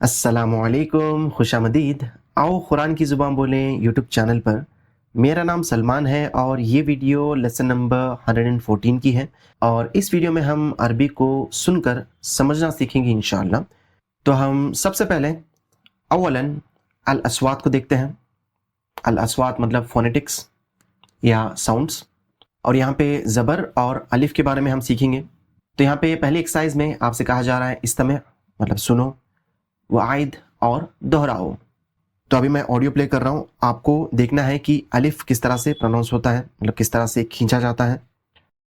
अस्सलामुअलैकुम, खुशामदीद। आओ कुरान की ज़ुबान बोलें यूट्यूब चैनल पर। मेरा नाम सलमान है और ये वीडियो लेसन नंबर 114 की है और इस वीडियो में हम अरबी को सुनकर समझना सीखेंगे इंशाअल्लाह। तो हम सबसे पहले अव्वलन अल अस्वात को देखते हैं। अल अस्वात मतलब फोनेटिक्स या साउंड्स, और यहाँ पे ज़बर और अलिफ के बारे में हम सीखेंगे। तो यहाँ पे पहली एक्सरसाइज में आपसे कहा जा रहा है इस्तमे मतलब सुनो, वाइद और दोहराओ। तो अभी मैं ऑडियो प्ले कर रहा हूँ, आपको देखना है कि अलिफ किस तरह से प्रोनाउंस होता है, मतलब किस तरह से खींचा जाता है।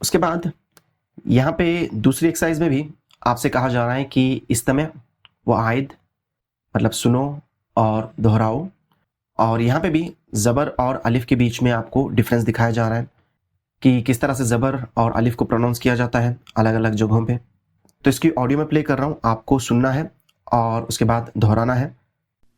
उसके बाद यहाँ पे दूसरी एक्सरसाइज में भी आपसे कहा जा रहा है कि इस्तमे व आयद मतलब सुनो और दोहराओ, और यहाँ पे भी ज़बर और अलिफ के बीच में आपको डिफरेंस दिखाया जा रहा है कि किस तरह से ज़बर और अलिफ को प्रोनाउंस किया जाता है अलग अलग जगहों पे। तो इसकी ऑडियो में प्ले कर रहा हूँ, आपको सुनना है और उसके बाद दोहराना है।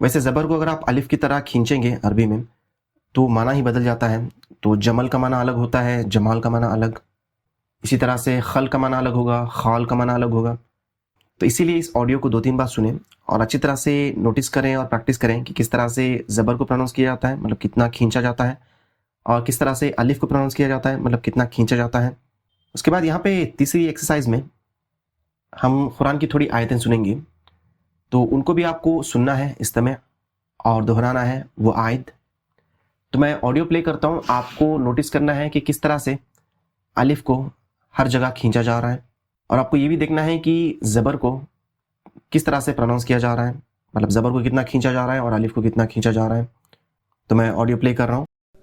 वैसे ज़बर को अगर आप अलिफ की तरह खींचेंगे अरबी में तो माना ही बदल जाता है। तो जमल का माना अलग होता है, जमाल का माना अलग। इसी तरह से खल का माना अलग होगा, खाल का माना अलग होगा। तो इसीलिए इस ऑडियो को 2-3 बार सुनें और अच्छी तरह से नोटिस करें और प्रैक्टिस करें कि किस तरह से ज़बर को प्रोनाउंस किया जाता है, मतलब कितना खींचा जाता है, और किस तरह से अलिफ को प्रोनाउंस किया जाता है, मतलब कितना खींचा जाता है। उसके बाद यहाँ पे तीसरी एक्सरसाइज में हम कुरान की थोड़ी आयतें सुनेंगे, तो उनको भी आपको सुनना है इस्तमे और दोहराना है वो आयत। तो मैं ऑडियो प्ले करता हूँ, आपको नोटिस करना है कि किस तरह से अलिफ को हर जगह खींचा जा रहा है, और आपको ये भी देखना है कि ज़बर को किस तरह से प्रोनाउंस किया जा रहा है, मतलब ज़बर को कितना खींचा जा रहा है और अलिफ को कितना खींचा जा रहा है। तो मैं ऑडियो प्ले कर रहा हूँ।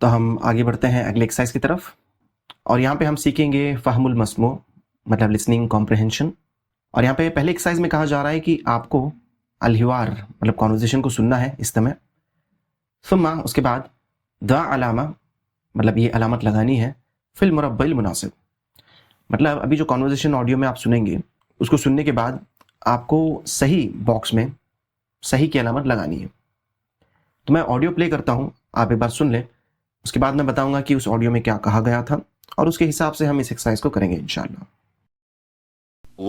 तो हम आगे बढ़ते हैं अगले एक्सरसाइज की तरफ और यहाँ पे हम सीखेंगे फहमुल मस्मू मतलब लिसनिंग कॉम्प्रहेंशन। और यहाँ पे पहले एक्सरसाइज में कहा जा रहा है कि आपको अलहिवार मतलब कॉन्वर्जेशन को सुनना है इस समय। सुम्मा उसके बाद द अलामा मतलब ये अलामत लगानी है फिल मुरब्बिल मुनासिब मतलब अभी जो कॉन्वर्जेशन ऑडियो में आप सुनेंगे उसको सुनने के बाद आपको सही बॉक्स में सही की अलामत लगानी है। तो मैं ऑडियो प्ले करता हूँ, आप एक बार सुन लें, उसके बाद मैं बताऊंगा कि उस ऑडियो में क्या कहा गया था और उसके हिसाब से हम इस एक्सरसाइज को करेंगे इंशाअल्लाह।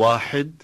1.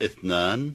2.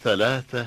3.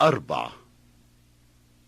4.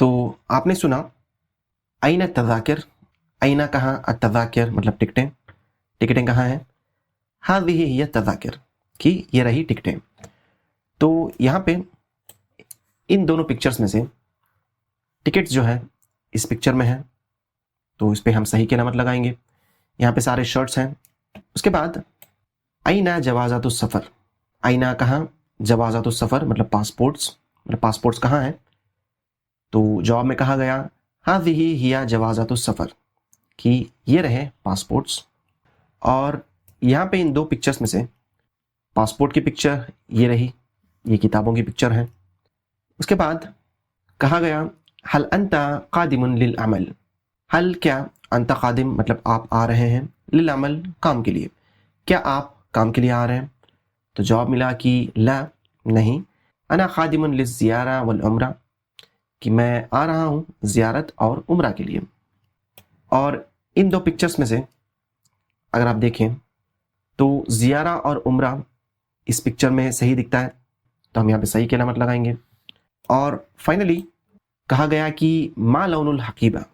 तो आपने सुना आइना तज़ाकिर, आइना कहाँ, अतज़ाकिर मतलब टिकटें, टिकटें कहाँ हैं, हाज़िही हिय तज़ाकिर कि ये रही टिकटें। तो यहाँ पे इन दोनों पिक्चर्स में से टिकट्स जो है इस पिक्चर में है तो इस पे हम सही की अलामत लगाएंगे। यहाँ पे सारे शर्ट्स हैं। उसके बाद आइना जवाज़ातुस सफ़र, आइना कहाँ, जवाज़ातुस सफ़र मतलब पासपोर्ट्स कहाँ हैं। तो जवाब में कहा गया हाज़िही हिया जवाज़ातुस सफ़र कि ये रहे पासपोर्ट्स। और यहाँ पे इन दो पिक्चर्स में से पासपोर्ट की पिक्चर ये रही, ये किताबों की पिक्चर है। उसके बाद कहा गया हल अंता कादिमुन लिल अमल, हल क्या, अंता कादिम मतलब आप आ रहे हैं, लिल अमल काम के लिए, क्या आप काम के लिए आ रहे हैं। तो जवाब मिला कि ला नहीं, अना खादिमुन लिल ज़ियारा वल उम्रा कि मैं आ रहा हूँ ज़ियारत और उम्रा के लिए। और इन दो पिक्चर्स में से अगर आप देखें तो ज़ियारा और उम्रा इस पिक्चर में सही दिखता है तो हम यहाँ पे सही की अलामत लगाएंगे। और फाइनली कहा गया कि मा लौनुल हकीबा,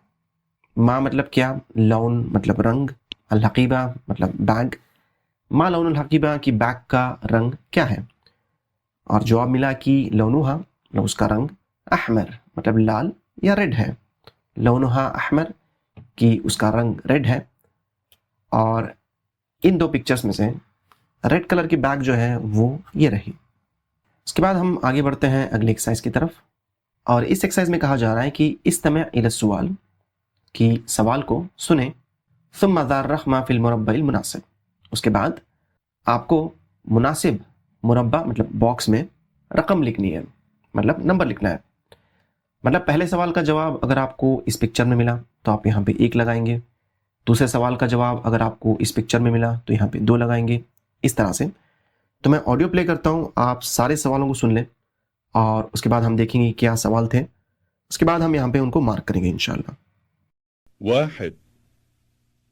मा मतलब क्या, लौन मतलब रंग, अल हकीबा मतलब बैग, मा लौनुल हकीबा की बैग का रंग क्या है। और जवाब मिला कि लौनुहा मतलब उसका रंग, अहमर मतलब लाल या रेड है, लौनुहा अहमर कि उसका रंग रेड है। और इन दो पिक्चर्स में से रेड कलर की बैग जो है वो ये रही। उसके बाद हम आगे बढ़ते हैं अगले एक्सरसाइज की तरफ और इस एक्सरसाइज में कहा जा रहा है कि इस्तमे इला सवाल कि सवाल को सुने, सुम्मा ज़ार रख्मा फिल मुरब्बिल मुनासिब, उसके बाद आपको मुनासिब मुरब्बा मतलब बॉक्स में रकम लिखनी है मतलब नंबर लिखना है। मतलब पहले सवाल का जवाब अगर आपको इस पिक्चर में मिला तो आप यहाँ पे 1 लगाएंगे, दूसरे सवाल का जवाब अगर आपको इस पिक्चर में मिला तो यहाँ पे 2 लगाएंगे, इस तरह से। तो मैं ऑडियो प्ले करता हूँ, आप सारे सवालों को सुन लें और उसके बाद हम देखेंगे क्या सवाल थे, उसके बाद हम यहाँ पे उनको मार्क करेंगे इंशाल्लाह। 1.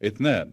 2.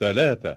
3.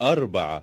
4.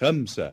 5.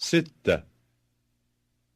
6.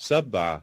7.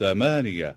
8.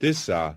9.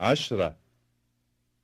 10.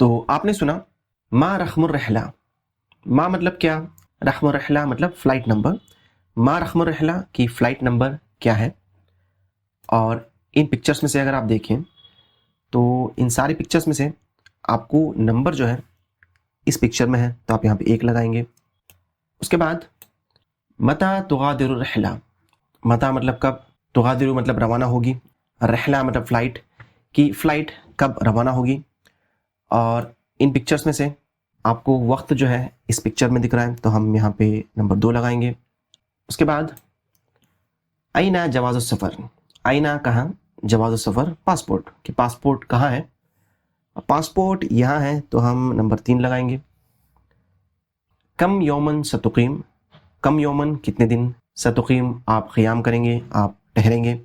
तो आपने सुना मा रकमुर रहला। मा मतलब क्या, रकमुर रहला मतलब फ्लाइट नंबर। मा रकमुर रहला की फ्लाइट नंबर क्या है। और इन पिक्चर्स में से अगर आप देखें तो इन सारी पिक्चर्स में से आपको नंबर जो है इस पिक्चर में है, तो आप यहाँ पे 1 लगाएंगे। उसके बाद मता तुगादिरु रहला। मता मतलब कब, तुगादिरु मतलब रवाना होगी, रहला मतलब फ्लाइट, की फ्लाइट कब रवाना होगी। और इन पिक्चर्स में से आपको वक्त जो है इस पिक्चर में दिख रहा है, तो हम यहाँ पे नंबर 2 लगाएंगे। उसके बाद आईना जवाज़ सफ़र। आईना कहाँ, जवाज़ सफ़र पासपोर्ट, कि पासपोर्ट कहाँ है। पासपोर्ट यहाँ है, तो हम नंबर 3 लगाएंगे। कम यौमन सतुकीम। कम यौमन कितने दिन, सतुकीम आप क़याम करेंगे, आप ठहरेंगे।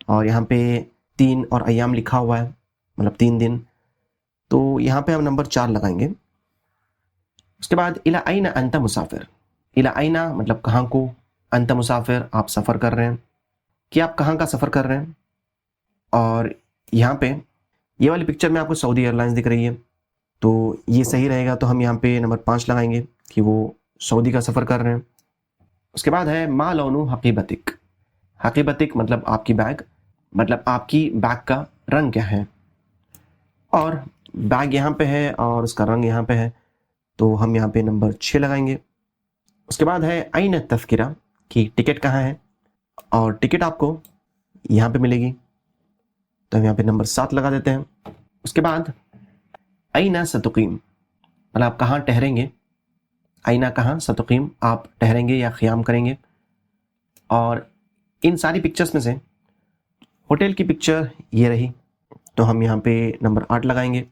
और यहाँ पे 3 और अयाम लिखा हुआ है, मतलब 3 दिन, तो यहाँ पे हम नंबर 4 लगाएंगे। उसके बाद इला आइना अंत मुसाफिर। इला आइना मतलब कहाँ को, अंत मुसाफिर आप सफ़र कर रहे हैं, कि आप कहाँ का सफ़र कर रहे हैं। और यहाँ पे ये वाली पिक्चर में आपको सऊदी एयरलाइंस दिख रही है, तो ये सही रहेगा, तो हम यहाँ पे नंबर 5 लगाएंगे कि वो सऊदी का सफ़र कर रहे हैं। उसके बाद है मा लौनु हकीबतिक। हकीबतिक मतलब आपकी बैग, मतलब आपकी बैग का रंग क्या है। और बैग यहाँ पे है और उसका रंग यहाँ पे है, तो हम यहाँ पे नंबर 6 लगाएंगे। उसके बाद है आइन तज़किरा, कि टिकट कहाँ है, और टिकट आपको यहाँ पे मिलेगी, तो हम यहाँ पे नंबर 7 लगा देते हैं। उसके बाद आइना सतुकीम, मतलब आप कहाँ ठहरेंगे। आइना कहाँ, सतुकीम आप ठहरेंगे या क़याम करेंगे। और इन सारी पिक्चर्स में से होटल की पिक्चर ये रही, तो हम यहाँ पे नंबर 8 लगाएंगे।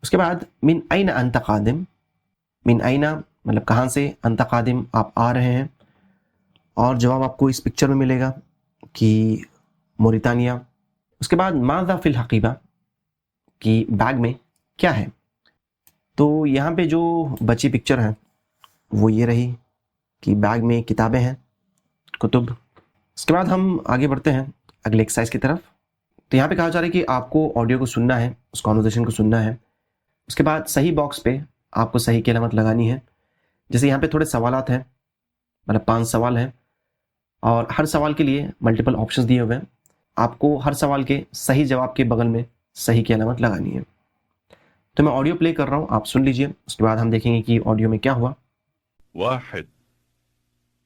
उसके बाद मिन आइना अंत कादिम। मिन आइना मतलब कहाँ से, अंत कादिम आप आ रहे हैं। और जवाब आपको इस पिक्चर में मिलेगा कि मोरितानिया। उसके बाद माज़ा फिल हकीबा, कि बैग में क्या है। तो यहाँ पे जो बची पिक्चर है वो ये रही कि बैग में किताबें हैं, कुतुब। उसके बाद हम आगे बढ़ते हैं अगले एक्सरसाइज की तरफ। तो यहाँ पे कहा जा रहा है कि आपको ऑडियो को सुनना है, उस कॉन्वर्सेशन को सुनना है। उसके बाद सही बॉक्स पे आपको सही की अलामत लगानी है। जैसे यहाँ पे थोड़े सवालात हैं, मतलब 5 सवाल हैं, और हर सवाल के लिए मल्टीपल ऑप्शंस दिए हुए हैं। आपको हर सवाल के सही जवाब के बगल में सही की अलामत लगानी है। तो मैं ऑडियो प्ले कर रहा हूँ, आप सुन लीजिए। उसके बाद हम देखेंगे कि ऑडियो में क्या हुआ। 1.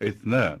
2.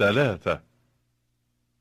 3.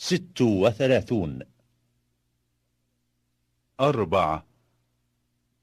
36. 4.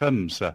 5.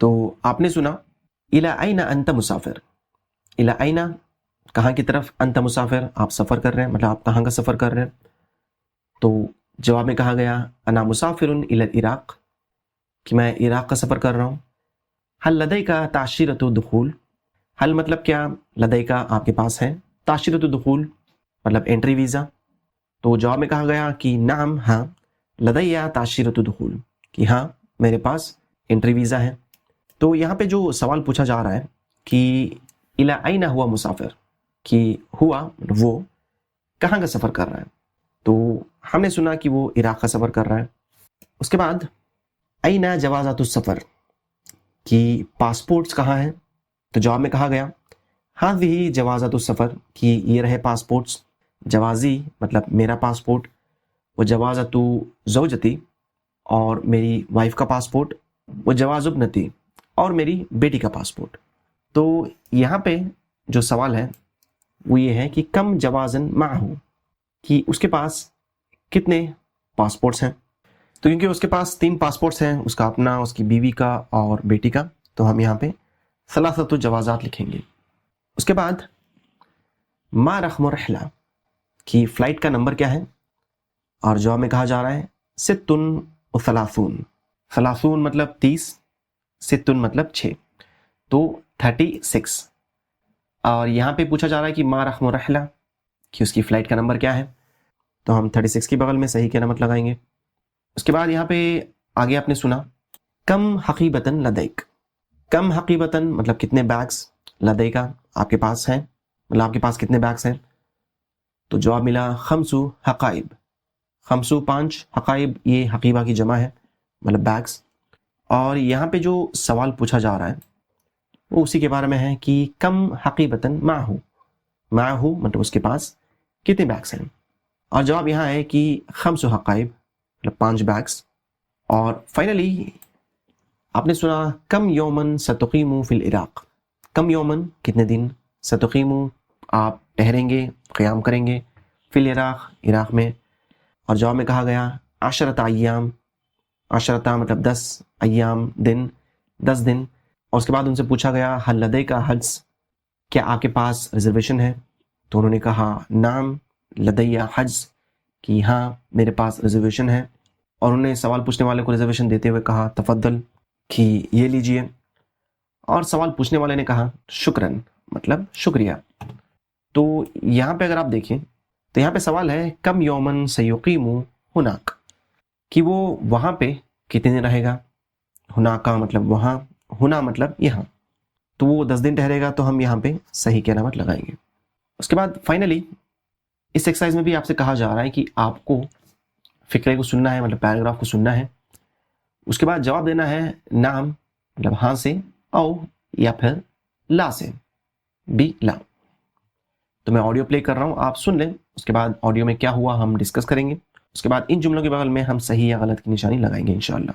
तो आपने सुना इला आइना अंत मुसाफिर। इला आइना कहाँ की तरफ, अंत मुसाफिर आप सफ़र कर रहे हैं, मतलब आप कहाँ का सफ़र कर रहे हैं। तो जवाब में कहा गया अना मुसाफिरुन इला इराक़, कि मैं इराक़ का सफ़र कर रहा हूँ। हल लदई का ताशीरतु दुखूल। हल मतलब क्या, लदई का आपके पास है, ताशीरतु दुखूल मतलब एंट्री वीज़ा। तो जवाब में कहा गया कि नाम, हाँ, लदैया ताशीरतु दुखूल, कि हाँ मेरे पास एंट्री वीज़ा है। तो यहाँ पे जो सवाल पूछा जा रहा है कि इला आइना हुआ मुसाफिर, कि हुआ वो कहाँ का सफ़र कर रहा है। तो हमने सुना कि वो इराक़ का सफ़र कर रहा है। उसके बाद आइना जवाज़ातु सफ़र, कि पासपोर्ट्स कहाँ हैं। तो जवाब में कहा गया हाज़िही जवाज़ातु सफ़र, कि ये रहे पासपोर्ट्स। जवाजी मतलब मेरा पासपोर्ट, वो जवाज़तु ज़ौजती और मेरी वाइफ का पासपोर्ट, वो जवाज़ुब्नती और मेरी बेटी का पासपोर्ट। तो यहाँ पे जो सवाल है वो ये है कि कम जवाज़न माहू, कि उसके पास कितने पासपोर्ट्स हैं। तो क्योंकि उसके पास 3 पासपोर्ट्स हैं, उसका अपना, उसकी बीवी का और बेटी का, तो हम यहाँ पे सलासतु जवाज़ात लिखेंगे। उसके बाद मा रक़्मु रहला, कि फ़्लाइट का नंबर क्या है, और जवाब में कहा जा रहा है सित्तुन व सलासून। सलासून मतलब 30, सित्तुन मतलब 6, तो 36। और यहाँ पे पूछा जा रहा है कि मा रक़्मु रहला, कि उसकी फ़्लाइट का नंबर क्या है, तो हम 36 के बगल में सही के नमत लगाएंगे। उसके बाद यहाँ पे आगे आपने सुना कम हकीबतन लदैक। कम हकीबतन मतलब कितने बैग्स, लदैका आपके पास हैं, मतलब आपके पास कितने बैग्स हैं। तो जवाब मिला खमसु हकाइब। खमसु 5, हकाइब ये हकीबा की जमा है, मतलब बैग्स। और यहाँ पे जो सवाल पूछा जा रहा है वो उसी के बारे में है कि कम हकीबतन माहू। माहू मतलब उसके पास कितने बैग्स हैं, और जवाब यहाँ है कि खमसु हकाइब मतलब 5 बैग्स। और फाइनली आपने सुना कम यौमन सतुकीमु फिल इराक। कम यौमन कितने दिन, सतुकीमु आप ठहरेंगे, क़याम करेंगे, फिल इराक इराक में। और जवाब में कहा गया आशरता अय्याम। आशरता मतलब 10, अय्याम दिन, 10 दिन। और उसके बाद उनसे पूछा गया हल लदैका हज, क्या आपके पास रिजर्वेशन है। तो उन्होंने कहा नाम लदैया हज, कि हाँ मेरे पास रिजर्वेशन है। और उन्होंने सवाल पूछने वाले को रिजर्वेशन देते हुए कहा तफद्दल, कि ये लीजिए। और सवाल पूछने वाले ने कहा शुक्रन मतलब शुक्रिया। तो यहाँ पे अगर आप देखें तो यहाँ पे सवाल है कम यौमन सयुकीमु हुनाक, कि वो वहाँ पे कितने दिन रहेगा। हुनाका मतलब वहाँ, हुना मतलब यहाँ, तो वो 10 दिन ठहरेगा, तो हम यहाँ पे सही के अलामत लगाएंगे। उसके बाद फाइनली इस एक्सरसाइज में भी आपसे कहा जा रहा है कि आपको फिक्रे को सुनना है, मतलब पैराग्राफ को सुनना है। उसके बाद जवाब देना है नाम मतलब हाँ से, औ या फिर ला से, बी ला। तो मैं ऑडियो प्ले कर रहा हूँ, आप सुन लें। उसके बाद ऑडियो में क्या हुआ हम डिस्कस करेंगे। उसके बाद इन जुमलों के बगल में हम सही या गलत की निशानी लगाएंगे इंशाअल्लाह।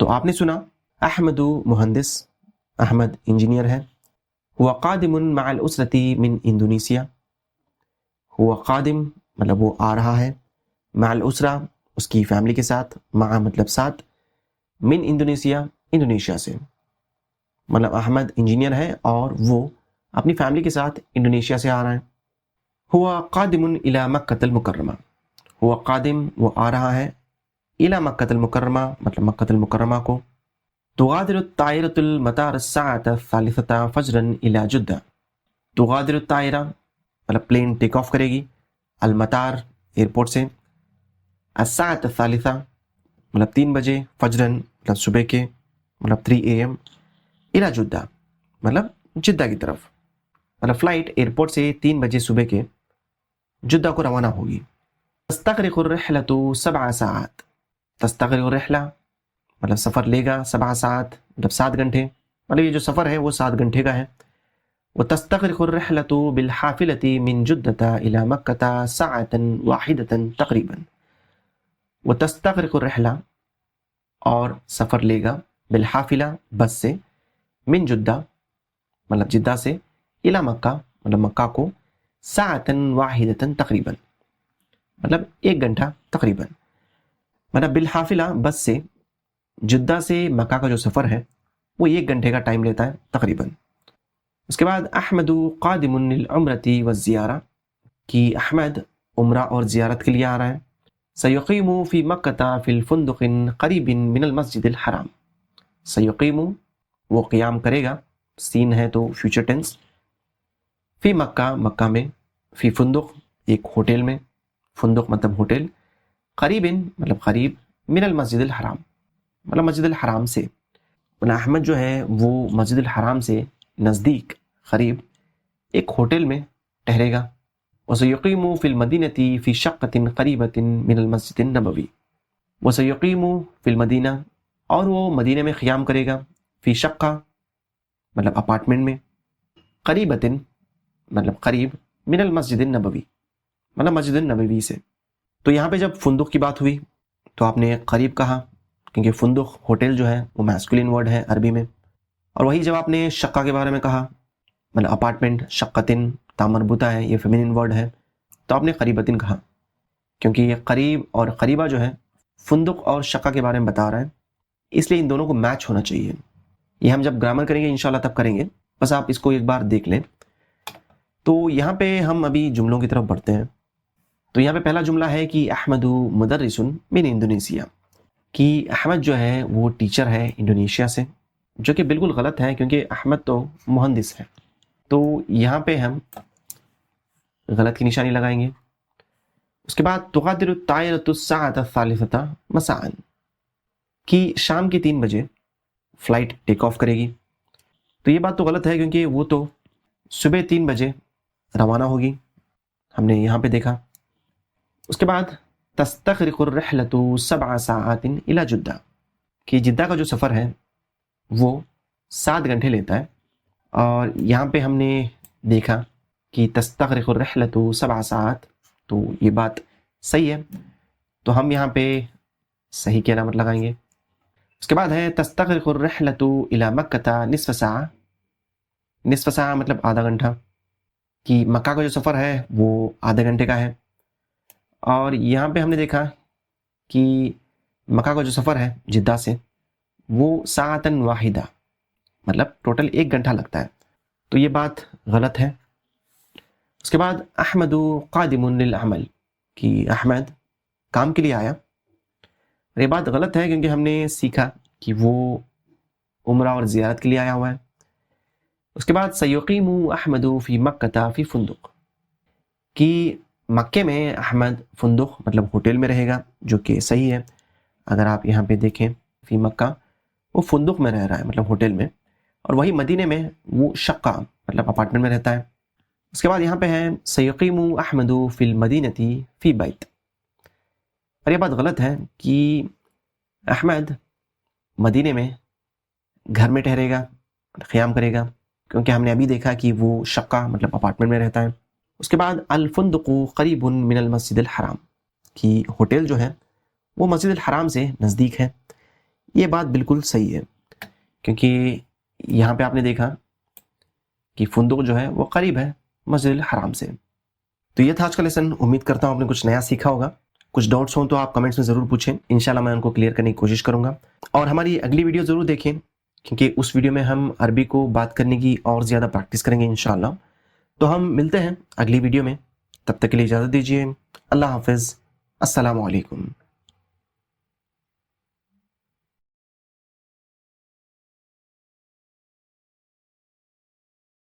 तो आपने सुना अहमदु मुहंदिस, अहमद इंजीनियर है। हुआ कादिमुन मअल उसरती मिन इंडोनेशिया। हुआ कादिम मतलब वो आ रहा है, मअल उसरा उसकी फैमिली के साथ, मा मतलब साथ, मिन इंडोनेशिया इंडोनेशिया से, मतलब अहमद इंजीनियर है और वो अपनी फैमिली के साथ इंडोनेशिया से आ रहा है। हुआ कादिमुन इला मक्कतल मुकर्रमा। हुआ कादिम वो आ रहा है, इला मक्कतल मुकर्रमा मतलब मक्कतल मुकर्रमा को। तुगादिरु तायरतुल मतार अस्साअत सालिसता फजरन इला जुद्दा। तुगादिरु तायरा मतलब प्लेन टेक ऑफ करेगी, अल मतार एयरपोर्ट से, अस्साअत सालिसा मतलब 3 बजे, फजरन मतलब सुबह के मतलब 3 AM, इला जुद्दा मतलब जिद्दा की तरफ, मतलब फ्लाइट एयरपोर्ट से 3 बजे सुबह के जुद्दा को रवाना होगी। तस्तग़रिक़ु अर्रिहलतु 7 साआत। तस्तग़रिक़ु अर्रिहला मतलब सफ़र लेगा, 7 सात मतलब 7 घंटे, मतलब ये जो सफ़र है वो 7 घंटे का है। व तस्तग़रिक़ु अर्रिहलतु बिल हाफ़िलति मिन जुद्दता इला मक्कता साअतन वाहिदतन तक़रीबन। व तस्तग़रिक़ु अर्रिहला और सफ़र लेगा, बिल हाफ़िला बस से, मिन जुद्दा मतलब जिद्दा से, इला मक्का मतलब मक्का को, साअतन वाहिदतन तक़रीबन मतलब 1 घंटा तकरीबन, मतलब बिल हाफिला बस से जिद्दा से मक्का का जो सफ़र है वो 1 घंटे का टाइम लेता है तकरीबन। उसके बाद अहमदु कादिमुन लिल उम्रती व ज़ियारा। कि अहमद उम्रा और ज़ियारत के लिए आ रहा है। सयुकीमु फ़ी मक्कता फ़िल फ़ुंदुक़िन क़रीबिन मिनल मस्जिदिल हराम। सयुकीमु वो क़ियाम करेगा, सीन है तो फ्यूचर टेंस। फ़ी मक्का मक्का में, फ़ी फ़ुंदुक़ एक होटल में, फ़ुंदुक़ मतलब होटल, क़रीबिन मतलब क़रीब, मिनल मस्जिदिल हराम मतलब मस्जिदिल हराम से। मतलब अहमद जो है वो मस्जिदिल हराम से नज़दीक क़रीब एक होटल में ठहरेगा। वसयुकीमु फ़िल मदीनती फ़ी शक़्क़तिन क़रीबतिन मिनल मस्जिदिन नबवी। वसयुकीमु फ़िल मदीना और वो मदीने में क़ियाम करेगा, फ़ी शक़्क़ा मतलब अपार्टमेंट में, क़रीबतिन मतलब क़रीब, मिनल मस्जिदिन नबवी मतलब मस्जिदिन नबवी से। तो यहाँ पे जब फ़ुंदुक़ की बात हुई तो आपने क़रीब कहा क्योंकि फ़ुंदुक़ होटल जो है वो मैस्कुलिन वर्ड है अरबी में। और वही जब आपने शक्का के बारे में कहा मतलब अपार्टमेंट, शक्कतिन तामरबुता है, ये फेमिनिन वर्ड है, तो आपने क़रीबतिन कहा क्योंकि ये क़रीब और क़रीबा जो है फ़ुंदुक़ और शक्का के बारे में बता रहा है, इसलिए इन दोनों को मैच होना चाहिए। ये हम जब ग्रामर करेंगे इंशाल्लाह तब करेंगे, बस आप इसको एक बार देख लें। तो यहाँ पे हम अभी जुमलों की तरफ बढ़ते हैं। तो यहाँ पे पहला जुमला है कि अहमदु मुदर्रिसुन मिन इंडोनेशिया, कि अहमद जो है वो टीचर है इंडोनेशिया से, जो कि बिल्कुल गलत है क्योंकि अहमद तो मुहंदिस है। तो यहाँ पे हम गलत की निशानी लगाएंगे। उसके बाद तुक़ादिरु तायरतु अस्साअत अस्सालिसता मसाअन, कि शाम के 3 बजे फ़्लाइट टेक ऑफ करेगी। तो ये बात तो गलत है क्योंकि वो तो सुबह 3 बजे रवाना होगी, हमने यहाँ पे देखा। उसके बाद तस्तग़रिक़ुर रिहलतु 7 साआतिन इला जुद्दा, कि जिद्दा का जो सफ़र है वो 7 घंटे लेता है। और यहाँ पे हमने देखा कि तस्तग़रिक़ुर रिहलतु 7 साआत, तो ये बात सही है, तो हम यहाँ पे सही की अलामत लगाएंगे। उसके बाद है तस्तग़रिक़ुर रिहलतु इला मक्कता निस्फ़ साआ, निस्फ़ साआ मतलब आधा घंटा, कि मक्का का जो सफ़र है वो आधे घंटे का है। और यहाँ पे हमने देखा कि मक्का का जो सफ़र है जिद्दा से वो साअतन वाहिदा मतलब टोटल 1 घंटा लगता है, तो ये बात गलत है। उसके बाद अहमदु क़ादिमुन लिल अमल, कि अहमद काम के लिए आया, और ये बात गलत है क्योंकि हमने सीखा कि वो उम्रा और ज़ियारत के लिए आया हुआ है। उसके बाद सयुकीमु अहमदु फ़ी मक्कता फ़ी फ़ुंदुक़, कि मक्के में अहमद फ़ुंदुक़ मतलब होटल में रहेगा, जो कि सही है। अगर आप यहाँ पे देखें फ़ी मक्का वो फ़ुंदुक़ में रह रहा है मतलब होटल में, और वही मदीने में वो शक्का मतलब अपार्टमेंट में रहता है। उसके बाद यहाँ पे है सयुकीमु अहमदु फ़िल मदीनती फ़ी बैत, और ये बात गलत है कि अहमद मदीने में घर में ठहरेगा, क़ियाम करेगा, क्योंकि हमने अभी देखा कि वो शक्का मतलब अपार्टमेंट में रहता है। उसके बाद अल फ़ुंदुक़ु क़रीबुन मिनल मस्जिदिल हराम, कि होटल जो है वो मस्जिदिल हराम से नज़दीक है। ये बात बिल्कुल सही है क्योंकि यहाँ पे आपने देखा कि फ़ुंदुक़ जो है वो करीब है मस्जिदिल हराम से। तो ये था आज का लेसन। उम्मीद करता हूँ आपने कुछ नया सीखा होगा। कुछ डाउट्स हों तो आप कमेंट्स में ज़रूर पूछें, इंशाल्लाह मैं उनको क्लियर करने की कोशिश करूँगा। और हमारी अगली वीडियो ज़रूर देखें क्योंकि उस वीडियो में हम अरबी को बात करने की और ज़्यादा प्रैक्टिस करेंगे इंशाल्लाह। तो हम मिलते हैं अगली वीडियो में, तब तक के लिए इजाज़त दीजिए। अल्लाह हाफ़िज़, अस्सलामु अलैकुम।